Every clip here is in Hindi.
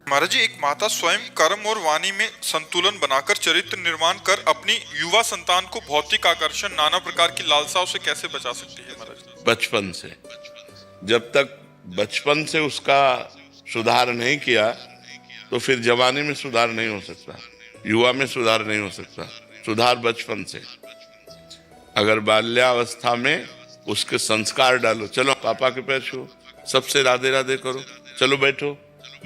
महाराज जी, एक माता स्वयं कर्म और वाणी में संतुलन बनाकर चरित्र निर्माण कर अपनी युवा संतान को भौतिक आकर्षण, नाना प्रकार की लालसाओं से कैसे बचा सकती है महाराज? बचपन से। जब तक बचपन से उसका सुधार नहीं किया तो फिर जवानी में सुधार नहीं हो सकता, युवा में सुधार नहीं हो सकता। सुधार बचपन से। अगर बाल्यावस्था में उसके संस्कार डालो, चलो पापा के पैर छुओ, सबसे राधे राधे करो, चलो बैठो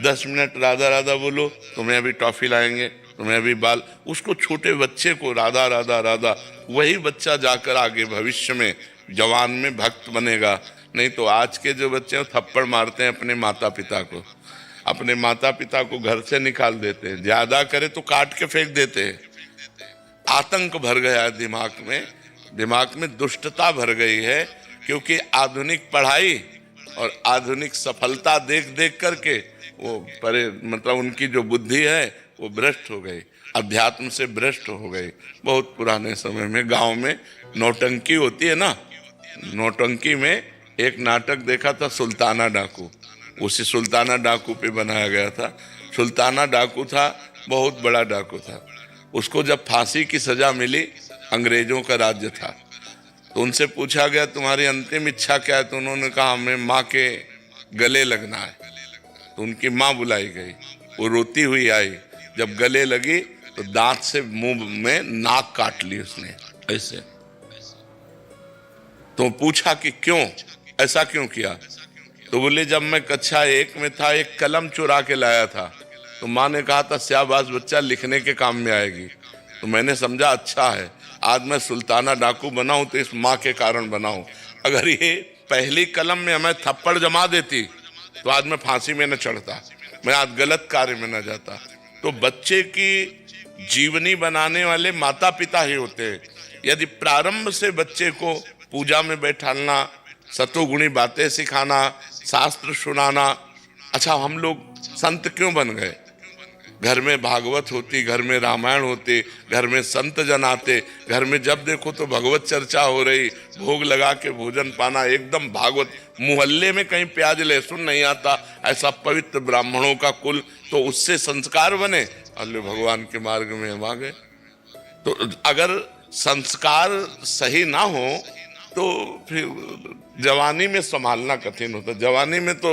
10 मिनट राधा राधा बोलो, तुम्हें अभी टॉफी लाएंगे, तुम्हें अभी बाल। उसको, छोटे बच्चे को राधा राधा राधा, वही बच्चा जाकर आगे भविष्य में जवान में भक्त बनेगा। नहीं तो आज के जो बच्चे हैं थप्पड़ मारते हैं अपने माता पिता को, अपने माता पिता को घर से निकाल देते हैं, ज्यादा करे तो काट के फेंक देते हैं। आतंक भर गया है दिमाग में दुष्टता भर गई है, क्योंकि आधुनिक पढ़ाई और आधुनिक सफलता देख देख करके वो मतलब उनकी जो बुद्धि है वो भ्रष्ट हो गई, अध्यात्म से भ्रष्ट हो गई। बहुत पुराने समय में गांव में नौटंकी होती है ना, नौटंकी में एक नाटक देखा था, सुल्ताना डाकू। उसी सुल्ताना डाकू पे बनाया गया था। सुल्ताना डाकू था, बहुत बड़ा डाकू था। उसको जब फांसी की सजा मिली, अंग्रेजों का राज्य था, तो उनसे पूछा गया तुम्हारी अंतिम इच्छा क्या है? तो उन्होंने कहा हमें माँ के गले लगना है। तो उनकी माँ बुलाई गई, वो रोती हुई आई, जब गले लगी तो दांत से मुंह में नाक काट ली उसने ऐसे। तो पूछा कि क्यों, ऐसा क्यों किया? तो बोले जब मैं कक्षा 1 में था एक कलम चुरा के लाया था, तो माँ ने कहा था शाबाश बच्चा, लिखने के काम में आएगी। तो मैंने समझा अच्छा है, आज मैं सुल्ताना डाकू बनाऊं तो इस माँ के कारण बनाऊं। अगर ये पहली कलम में हमें थप्पड़ जमा देती तो आज मैं फांसी में न चढ़ता, मैं आज गलत कार्य में न जाता। तो बच्चे की जीवनी बनाने वाले माता पिता ही होते हैं। यदि प्रारंभ से बच्चे को पूजा में बैठालना, सतोगुणी बातें सिखाना, शास्त्र सुनाना। अच्छा, हम लोग संत क्यों बन गए? घर में भागवत होती, घर में रामायण होती, घर में संत जन आते, घर में जब देखो तो भगवत चर्चा हो रही, भोग लगा के भोजन पाना, एकदम भागवत। मोहल्ले में कहीं प्याज लहसुन नहीं आता, ऐसा पवित्र ब्राह्मणों का कुल। तो उससे संस्कार बने, अल्लाह भगवान के मार्ग में हम आ गए। तो अगर संस्कार सही ना हो तो फिर जवानी में संभालना कठिन होता। जवानी में तो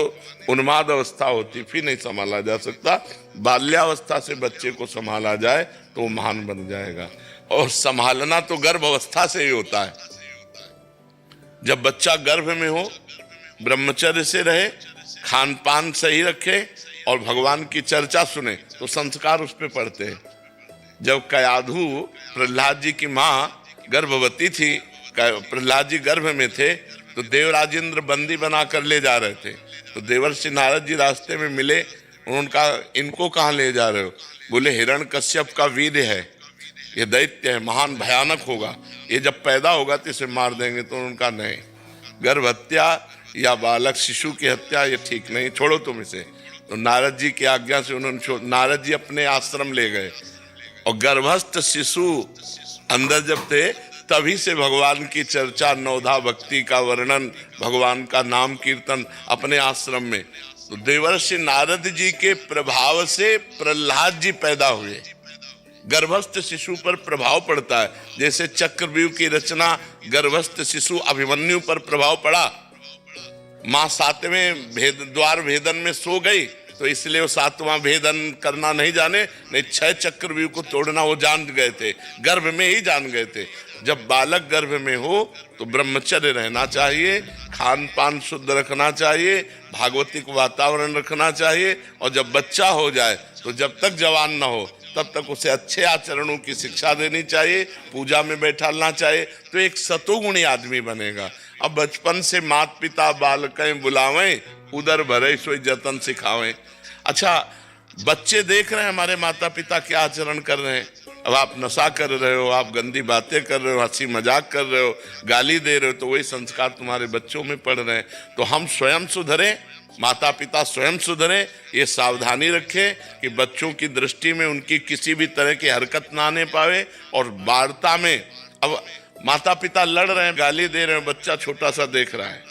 उन्माद अवस्था होती, फिर नहीं संभाला जा सकता। बाल्यावस्था से बच्चे को संभाला जाए तो वो महान बन जाएगा। और संभालना तो गर्भ अवस्था से ही होता है। जब बच्चा गर्भ में हो, ब्रह्मचर्य से रहे, खान पान सही रखे और भगवान की चर्चा सुने, तो संस्कार उस पर पड़ते हैं। जब कयाधु, प्रहलाद जी की माँ गर्भवती थी, प्रहलाद जी गर्भ में थे, तो देवराजेंद्र बंदी बनाकर ले जा रहे थे। तो देवर्षि नारद जी रास्ते में मिले, उन्होंने कहा इनको कहाँ ले जा रहे हो? बोले हिरण्यकश्यप का वीर्य है, ये दैत्य है, महान भयानक होगा, ये जब पैदा होगा तो इसे मार देंगे। तो उनका नहीं, गर्भ हत्या या बालक शिशु की हत्या ये ठीक नहीं, छोड़ो तुम इसे। तो नारद जी की आज्ञा से उन्होंने नारद जी अपने आश्रम ले गए, और गर्भस्थ शिशु अंदर जब थे तभी से भगवान की चर्चा, नवधा भक्ति का वर्णन, भगवान का नाम कीर्तन अपने आश्रम में। तो देवर्षि नारद जी के प्रभाव से प्रहलाद जी पैदा हुए। गर्भस्थ शिशु पर प्रभाव पड़ता है, जैसे चक्रव्यूह की रचना गर्भस्थ शिशु अभिमन्यु पर प्रभाव पड़ा। माँ 7वें द्वार भेदन में सो गई, तो इसलिए वो 7वां भेदन करना नहीं जाने, नहीं 6 चक्रव्यूह को तोड़ना वो जान गए थे, गर्भ में ही जान गए थे। जब बालक गर्भ में हो तो ब्रह्मचर्य रहना चाहिए, खान पान शुद्ध रखना चाहिए, भागवतिक वातावरण रखना चाहिए। और जब बच्चा हो जाए तो जब तक जवान ना हो तब तक उसे अच्छे आचरणों की शिक्षा देनी चाहिए, पूजा में बैठालना चाहिए, तो एक सतोगुणी आदमी बनेगा। अब बचपन से माता पिता बालकें बुलावें, उदर भरे सोई जतन सिखावें। अच्छा, बच्चे देख रहे हैं हमारे माता पिता क्या आचरण कर रहे हैं। अब आप नशा कर रहे हो, आप गंदी बातें कर रहे हो, हंसी मजाक कर रहे हो, गाली दे रहे हो, तो वही संस्कार तुम्हारे बच्चों में पड़ रहे हैं। तो हम स्वयं सुधरें, माता पिता स्वयं सुधरें, ये सावधानी रखें कि बच्चों की दृष्टि में उनकी किसी भी तरह की हरकत ना आने पावे। और वार्ता में अब माता पिता लड़ रहे हैं, गाली दे रहे हैं, बच्चा छोटा सा देख रहा है,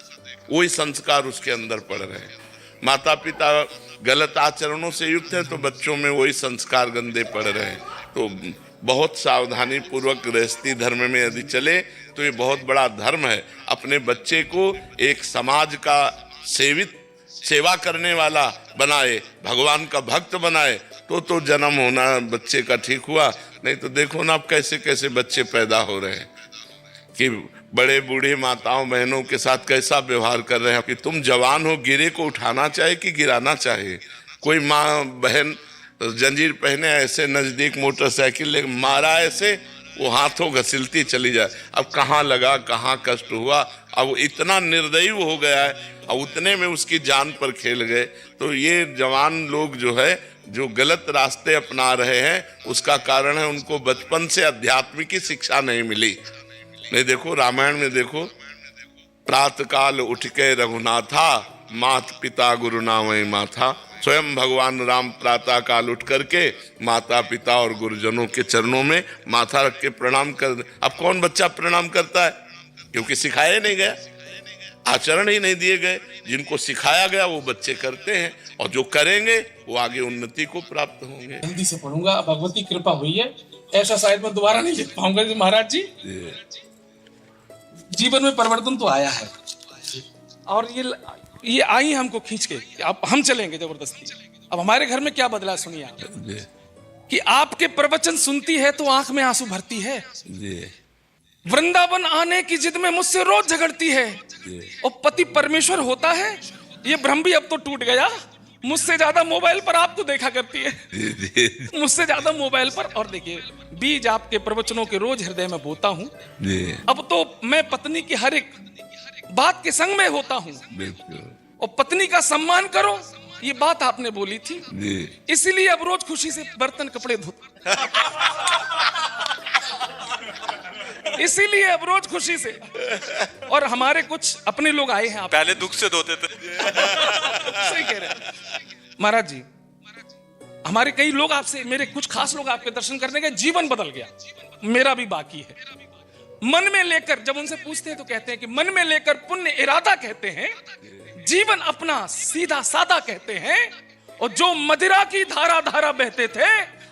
वही संस्कार उसके अंदर पड़ रहे हैं। माता पिता गलत आचरणों से युक्त हैं तो बच्चों में वही संस्कार गंदे पड़ रहे हैं। तो बहुत सावधानी पूर्वक गृहस्थी धर्म में यदि चले तो ये बहुत बड़ा धर्म है। अपने बच्चे को एक समाज का सेवा करने वाला बनाए, भगवान का भक्त बनाए, तो जन्म होना बच्चे का ठीक हुआ। नहीं तो देखो ना आप कैसे कैसे बच्चे पैदा हो रहे हैं कि बड़े बूढ़े माताओं बहनों के साथ कैसा व्यवहार कर रहे हैं कि तुम जवान हो, गिरे को उठाना चाहे कि गिराना चाहे। कोई माँ बहन जंजीर पहने ऐसे नजदीक मोटरसाइकिल ले मारा ऐसे, वो हाथों घसीलती चली जाए। अब कहाँ लगा, कहाँ कष्ट हुआ, अब इतना निर्दयी हो गया है, अब उतने में उसकी जान पर खेल गए। तो ये जवान लोग जो है जो गलत रास्ते अपना रहे हैं, उसका कारण है उनको बचपन से आध्यात्मिक की शिक्षा नहीं मिली। नहीं देखो रामायण में देखो, प्रातः काल उठ के रघुनाथा, मात पिता गुरु नामय माथा। स्वयं भगवान राम प्रातः काल उठ करके माता पिता और गुरुजनों के चरणों में माथा रख के प्रणाम कर। अब कौन बच्चा प्रणाम करता है? क्योंकि सिखाया नहीं गया, आचरण ही नहीं दिए गए। जिनको सिखाया गया वो बच्चे करते हैं, और जो करेंगे वो आगे उन्नति को प्राप्त होंगे। जल्दी से पढ़ूंगा, भगवती कृपा हुई है, ऐसा शायद मैं दोबारा नहीं लिख पाऊंगा। महाराज जी जीवन में परिवर्तन तो आया है, और ये आई हमको खींच के, अब हम चलेंगे जबरदस्ती। अब हमारे घर में क्या बदला सुनिए आप, कि आपके प्रवचन सुनती है तो आंख में आंसू भरती है। वृंदावन आने की जिद में मुझसे रोज झगड़ती है, और पति परमेश्वर होता है ये भ्रम भी अब तो टूट गया। मुझसे ज्यादा मोबाइल पर आपको देखा करती है, मुझसे ज्यादा मोबाइल पर। और देखिए, बीज आपके प्रवचनों के रोज हृदय में बोता हूँ। अब तो मैं पत्नी की हर एक बात के संग में होता हूँ, और पत्नी का सम्मान करो, ये बात आपने बोली थी, इसीलिए अब रोज खुशी से बर्तन कपड़े धोता, इसीलिए अब रोज खुशी से। और हमारे कुछ अपने लोग आए हैं, पहले दुख से धोते थे। सही कह रहे हैं महाराज जी। हमारे कई लोग आपसे, मेरे कुछ खास लोग आपके दर्शन करने गए, जीवन बदल गया, मेरा भी बाकी है। मन में लेकर, जब उनसे पूछते हैं तो कहते हैं कि मन में लेकर पुण्य इरादा कहते हैं, जीवन अपना सीधा सादा कहते हैं, और जो मदिरा की धारा धारा बहते थे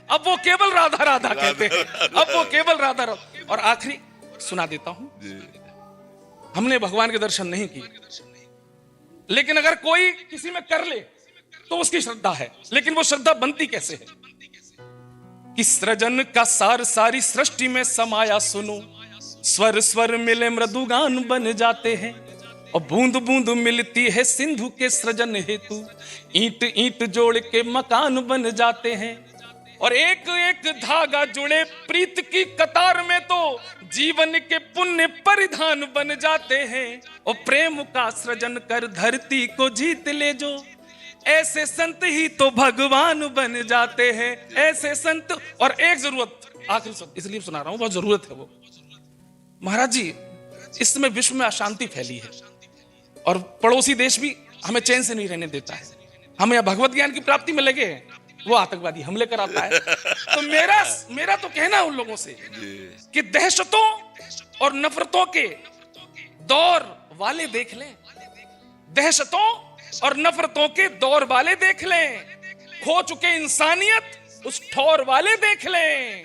अब वो केवल राधा राधा कहते हैं, अब वो केवल राधा राधा। और आखिरी सुना देता हूं, हमने भगवान के दर्शन नहीं किए, लेकिन अगर कोई किसी में कर ले तो उसकी श्रद्धा है, लेकिन वो श्रद्धा बनती कैसे है? कि सृजन का सार सारी सृष्टि में समाया सुनो, स्वर स्वर मिले मृदुगान बन जाते हैं, और बूंद बूंद मिलती है सिंधु के सृजन हेतु, ईंट ईंट जोड़ के मकान बन जाते हैं, और एक एक धागा जुड़े प्रीत की कतार में तो जीवन के पुण्य परिधान बन जाते हैं, और प्रेम का सृजन कर धरती को जीत ले जो, ऐसे संत ही तो भगवान बन जाते हैं, ऐसे संत। और एक जरूरत, आखिरी शब्द इसलिए सुना रहा हूं, बहुत जरूरत है वो। महाराज जी, इस समय विश्व में अशांति फैली है, और पड़ोसी देश भी हमें चैन से नहीं रहने देता है। हम यहाँ भगवत ज्ञान की प्राप्ति में लगे हैं, वो आतंकवादी हमले कराता है। तो मेरा तो कहना है उन लोगों से कि दहशतों और नफरतों के दौर वाले देख लें, दहशतों और नफरतों के दौर वाले देख लें, खो चुके इंसानियत उस ठौर वाले देख लें,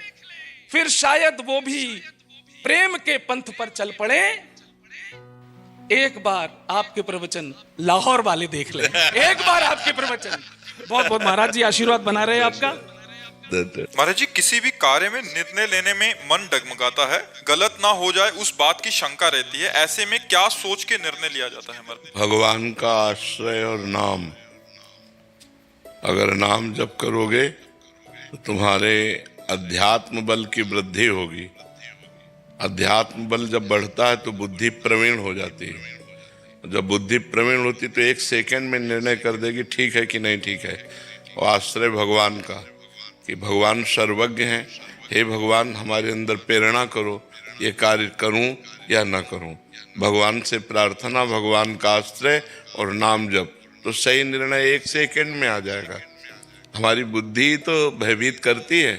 फिर शायद वो भी प्रेम के पंथ पर चल पड़े। एक बार आपके प्रवचन लाहौर वाले देख लें, एक बार आपके प्रवचन। बहुत बहुत महाराज जी आशीर्वाद बना रहे हैं आपका। महाराज जी, किसी भी कार्य में निर्णय लेने में मन डगमगाता है, गलत ना हो जाए उस बात की शंका रहती है, ऐसे में क्या सोच के निर्णय लिया जाता है हमारे? भगवान का आश्रय और नाम, अगर नाम जप करोगे तो तुम्हारे अध्यात्म बल की वृद्धि होगी। अध्यात्म बल जब बढ़ता है तो बुद्धि प्रवीण हो जाती है। जब बुद्धि प्रवीण होती तो एक सेकंड में निर्णय कर देगी ठीक है कि नहीं ठीक है। और आश्रय भगवान का, कि भगवान सर्वज्ञ हैं, हे भगवान हमारे अंदर प्रेरणा करो, ये कार्य करूं या ना करूं। भगवान से प्रार्थना, भगवान का आश्रय और नाम जप, तो सही निर्णय एक सेकंड में आ जाएगा। हमारी बुद्धि तो भयभीत करती है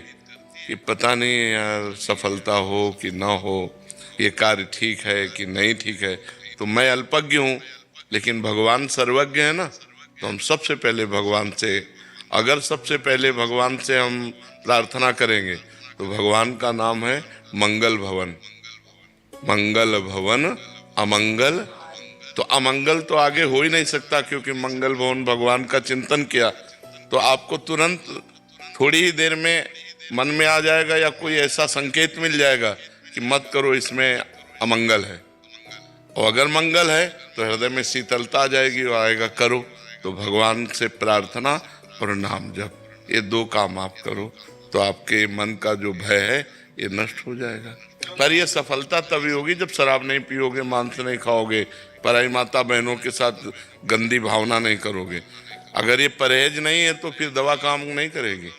कि पता नहीं यार सफलता हो कि ना हो, ये कार्य ठीक है कि नहीं ठीक है। तो मैं अल्पज्ञ हूँ, लेकिन भगवान सर्वज्ञ है ना, तो हम सबसे पहले भगवान से, अगर सबसे पहले भगवान से हम प्रार्थना करेंगे तो भगवान का नाम है मंगल भवन। मंगल भवन अमंगल, तो अमंगल तो आगे हो ही नहीं सकता, क्योंकि मंगल भवन भगवान का चिंतन किया तो आपको तुरंत थोड़ी ही देर में मन में आ जाएगा या कोई ऐसा संकेत मिल जाएगा कि मत करो, इसमें अमंगल है। और अगर मंगल है तो हृदय में शीतलता आ जाएगी और आएगा करो। तो भगवान से प्रार्थना और नाम जप, ये दो काम आप करो तो आपके मन का जो भय है ये नष्ट हो जाएगा। पर ये सफलता तभी होगी जब शराब नहीं पियोगे, मांस नहीं खाओगे, पराई माता बहनों के साथ गंदी भावना नहीं करोगे। अगर ये परहेज नहीं है तो फिर दवा काम नहीं करेगी।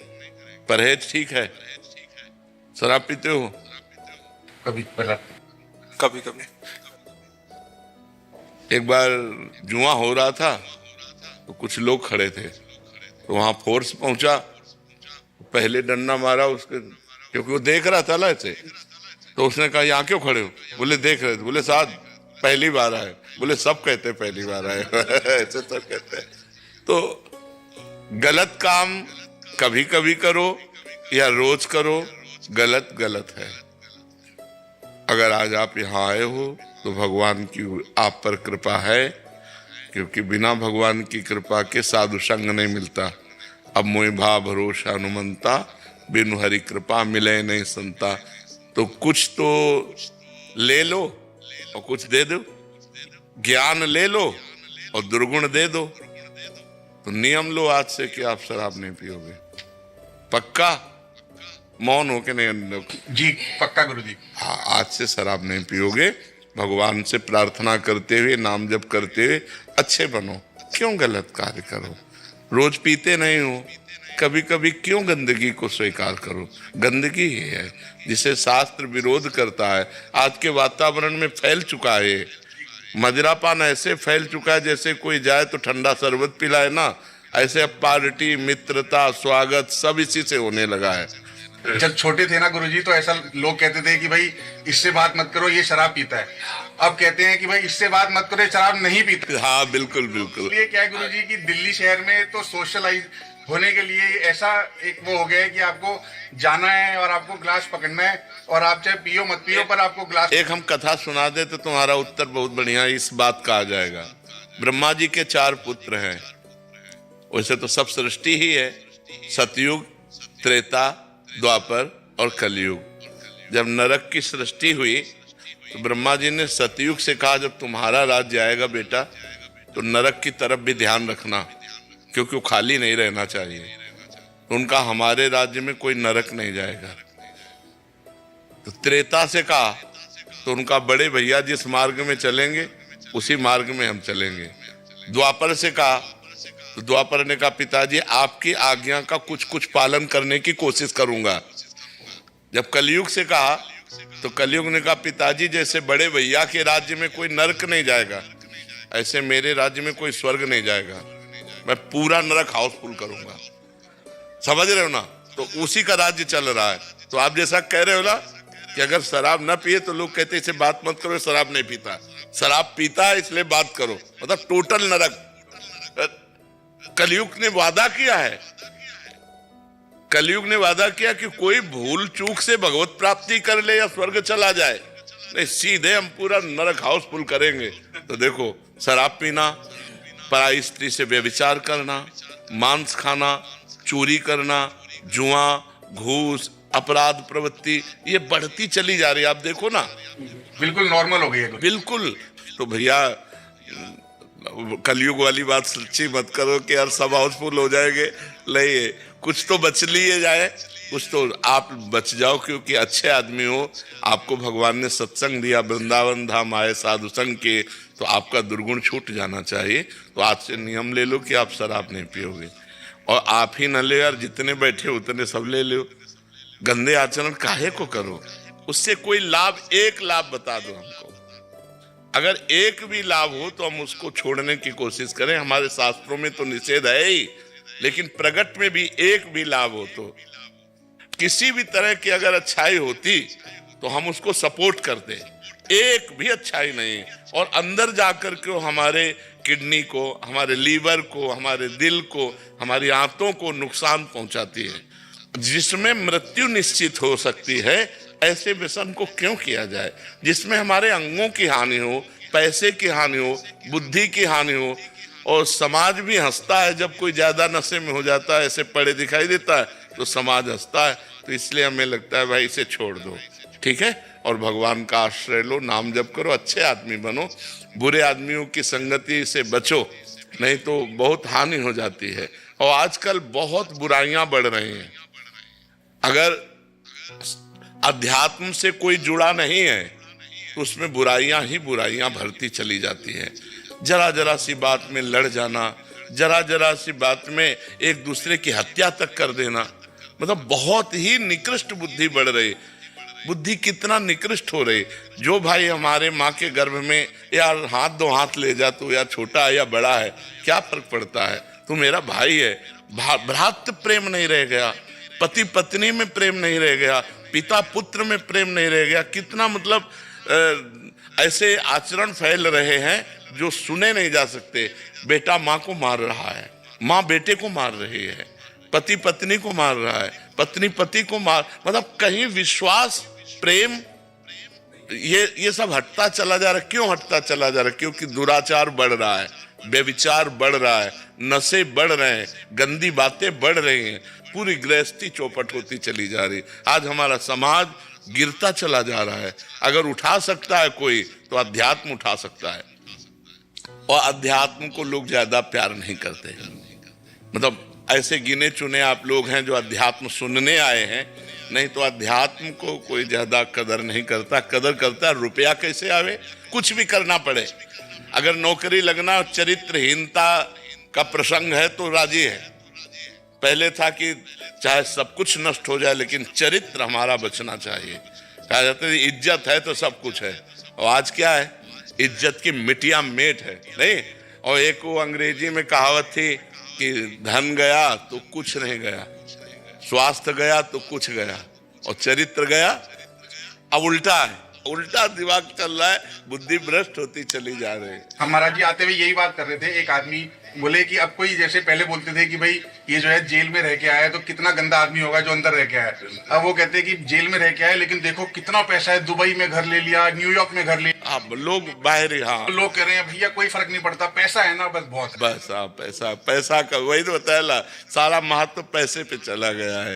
परहेज ठीक है। शराब पीते हो? कभी कभी एक बार जुआ हो रहा था तो कुछ लोग खड़े थे, तो वहां फोर्स पहुंचा, पहले डंडा मारा उसके, क्योंकि वो देख रहा था ऐसे। तो उसने कहा यहाँ क्यों खड़े हो? बोले देख रहे थे। बोले साहब पहली बार आए। बोले सब कहते पहली बार आए ऐसे सब कहते हैं। तो गलत काम कभी कभी करो या रोज करो, गलत गलत है। अगर आज आप यहाँ आए हो तो भगवान की आप पर कृपा है, क्योंकि बिना भगवान की कृपा के साधु संग नहीं मिलता। अब मोहि भा भरोसा हनुमंता, बिनु हरि कृपा मिले नहीं संता। तो कुछ तो ले लो और कुछ दे दो, ज्ञान ले लो और दुर्गुण दे दो। तो नियम लो आज से कि आप शराब नहीं पियोगे। पक्का? मौन हो के नहीं? जी पक्का गुरुजी। हाँ, आज से शराब नहीं पियोगे। भगवान से प्रार्थना करते हुए, नाम जप करते हुए अच्छे बनो। क्यों गलत कार्य करो? रोज पीते नहीं हो, कभी कभी क्यों गंदगी को स्वीकार करो? गंदगी ही है जिसे शास्त्र विरोध करता है। आज के वातावरण में फैल चुका है। मदिरापान ऐसे फैल चुका है जैसे कोई जाए तो ठंडा शरबत पिलाए ना, ऐसे अब पार्टी, मित्रता, स्वागत सब इसी से होने लगा है। जब छोटे थे ना गुरुजी तो ऐसा लोग कहते थे कि भाई इससे बात मत करो, ये शराब पीता है। अब कहते हैं कि भाई इससे बात मत करो, ये शराब नहीं पीता। हाँ बिल्कुल बिल्कुल। ये क्या है गुरुजी कि दिल्ली शहर में तो सोशलाइज होने के लिए ऐसा एक वो हो गया है कि आपको जाना है और आपको ग्लास पकड़ना है, और आप चाहे पियो मत पियो पर आपको ग्लास। एक हम कथा सुना दे तो तुम्हारा उत्तर बहुत बढ़िया इस बात का आ जाएगा। ब्रह्मा जी के 4 पुत्र हैं। वैसे तो सब सृष्टि ही है, सतयुग, त्रेता, द्वापर और कलयुग। जब नरक की सृष्टि हुई तो ब्रह्मा जी ने सतयुग से कहा जब तुम्हारा राज्य आएगा बेटा तो नरक की तरफ भी ध्यान रखना, क्योंकि वो खाली नहीं रहना चाहिए। तो उनका हमारे राज्य में कोई नरक नहीं जाएगा। तो त्रेता से कहा तो उनका बड़े भैया जिस मार्ग में चलेंगे उसी मार्ग में हम चलेंगे। द्वापर से कहा तो द्वापर ने कहा पिताजी आपकी आज्ञा का कुछ कुछ पालन करने की कोशिश करूंगा। जब कलयुग से कहा तो कलयुग ने कहा पिताजी जैसे बड़े भैया के राज्य में कोई नरक नहीं जाएगा, ऐसे मेरे राज्य में कोई स्वर्ग नहीं जाएगा। मैं पूरा नरक हाउसफुल करूंगा। समझ रहे हो ना? तो उसी का राज्य चल रहा है। तो आप जैसा कह रहे हो ना कि अगर शराब ना पिए तो लोग कहते इसे बात मत करो, शराब नहीं पीता। शराब पीता है इसलिए बात करो, मतलब टोटल नरक। कलयुग ने वादा किया है, कलयुग ने वादा किया कि कोई भूल चूक से भगवत प्राप्ति कर ले या स्वर्ग चला जाए, नहीं सीधे हम पूरा नरक हाउसफुल करेंगे। तो देखो शराब पीना, पराई स्त्री से व्यभिचार करना, मांस खाना, चोरी करना, जुआ, घूस, अपराध प्रवृत्ति ये बढ़ती चली जा रही है। आप देखो ना, बिल्कुल नॉर्मल हो गई है। बिल्कुल। तो भैया कलयुग वाली बात सच्ची मत करो कि यार सब हाउसफुल हो जाएंगे। नहीं, कुछ तो बच लिए जाए, कुछ तो आप बच जाओ, क्योंकि अच्छे आदमी हो। आपको भगवान ने सत्संग दिया, वृंदावन धाम आए साधु संग के, तो आपका दुर्गुण छूट जाना चाहिए। तो आज से नियम ले लो कि आप शराब नहीं पियोगे। और आप ही न ले यार, जितने बैठे उतने सब ले लो। गंदे आचरण काहे को करो? उससे कोई लाभ, एक लाभ बता दो हमको। अगर एक भी लाभ हो तो हम उसको छोड़ने की कोशिश करें। हमारे शास्त्रों में तो निषेध है ही, लेकिन प्रगट में भी एक भी लाभ हो तो, किसी भी तरह की अगर अच्छाई होती तो हम उसको सपोर्ट करते। एक भी अच्छाई नहीं, और अंदर जाकर के हमारे किडनी को, हमारे लीवर को, हमारे दिल को, हमारी आंतों को नुकसान पहुंचाती है, जिसमें मृत्यु निश्चित हो सकती है। ऐसे व्यसन को क्यों किया जाए जिसमें हमारे अंगों की हानि हो, पैसे की हानि हो, बुद्धि की हानि हो। और समाज भी हंसता है जब कोई ज्यादा नशे में हो जाता है, ऐसे पड़े दिखाई देता है तो समाज हंसता है। तो इसलिए हमें लगता है भाई इसे छोड़ दो, ठीक है, और भगवान का आश्रय लो, नाम जप करो, अच्छे आदमी बनो, बुरे आदमियों की संगति से बचो, नहीं तो बहुत हानि हो जाती है। और आजकल बहुत बुराइयां बढ़ रही हैं। अगर अध्यात्म से कोई जुड़ा नहीं है तो उसमें बुराइयां ही बुराइयां भरती चली जाती हैं। जरा जरा सी बात में लड़ जाना, जरा जरा सी बात में एक दूसरे की हत्या तक कर देना, मतलब बहुत ही निकृष्ट बुद्धि बढ़ रही। बुद्धि कितना निकृष्ट हो रही। जो भाई हमारे माँ के गर्भ में यार हाथ दो हाथ ले जा, तो या छोटा है या बड़ा है, क्या फर्क पड़ता है, तू मेरा भाई है। भ्रातृ प्रेम नहीं रह गया, पति पत्नी में प्रेम नहीं रह गया, पिता पुत्र में प्रेम नहीं रह गया। कितना मतलब ऐसे आचरण फैल रहे हैं जो सुने नहीं जा सकते। बेटा माँ को मार रहा है, माँ बेटे को मार रही है, पति पत्नी को मार रहा है, पत्नी पति को मार, मतलब कहीं विश्वास, प्रेम, ये सब हटता चला जा रहा है। क्यों हटता चला जा रहा है? क्योंकि दुराचार बढ़ रहा है, व्यभिचार बढ़ रहा है, नशे बढ़ रहे हैं, गंदी बातें बढ़ रही हैं, पूरी गृहस्थी चौपट होती चली जा रही। आज हमारा समाज गिरता चला जा रहा है। अगर उठा सकता है कोई तो अध्यात्म उठा सकता है, और अध्यात्म को लोग ज्यादा प्यार नहीं करते। मतलब ऐसे गिने चुने आप लोग हैं जो अध्यात्म सुनने आए हैं, नहीं तो अध्यात्म को कोई ज्यादा कदर नहीं करता। कदर करता है रुपया कैसे आवे, कुछ भी करना पड़े। अगर नौकरी लगना चरित्रहीनता का प्रसंग है तो राजी है। पहले था कि चाहे सब कुछ नष्ट हो जाए लेकिन चरित्र हमारा बचना चाहिए। कहा जाता है इज्जत है तो सब कुछ है, और आज क्या है, इज्जत की मिटिया मेट है, नहीं। और एक वो अंग्रेजी में कहावत थी कि धन गया तो कुछ नहीं गया, स्वास्थ्य गया तो कुछ गया, और चरित्र गया। अब उल्टा है, उल्टा दिमाग चल रहा है, बुद्धि भ्रष्ट होती चली जा रही है। हम महाराज जी आते हुए यही बात कर रहे थे। एक आदमी बोले कि अब कोई, जैसे पहले बोलते थे कि भाई ये जो है जेल में रह के आया है तो कितना गंदा आदमी होगा जो अंदर रह के आया है। अब वो कहते हैं कि जेल में रह के आया लेकिन देखो कितना पैसा है, दुबई में घर ले लिया, न्यूयॉर्क में घर ले लिया। अब लोग बाहर, हाँ, लोग कह रहे हैं भैया कोई फर्क नहीं पड़ता, पैसा है ना बस, बहुत है। बस हाँ, पैसा, पैसा का वही तो बताया, सारा महत्व पैसे पे चला गया है।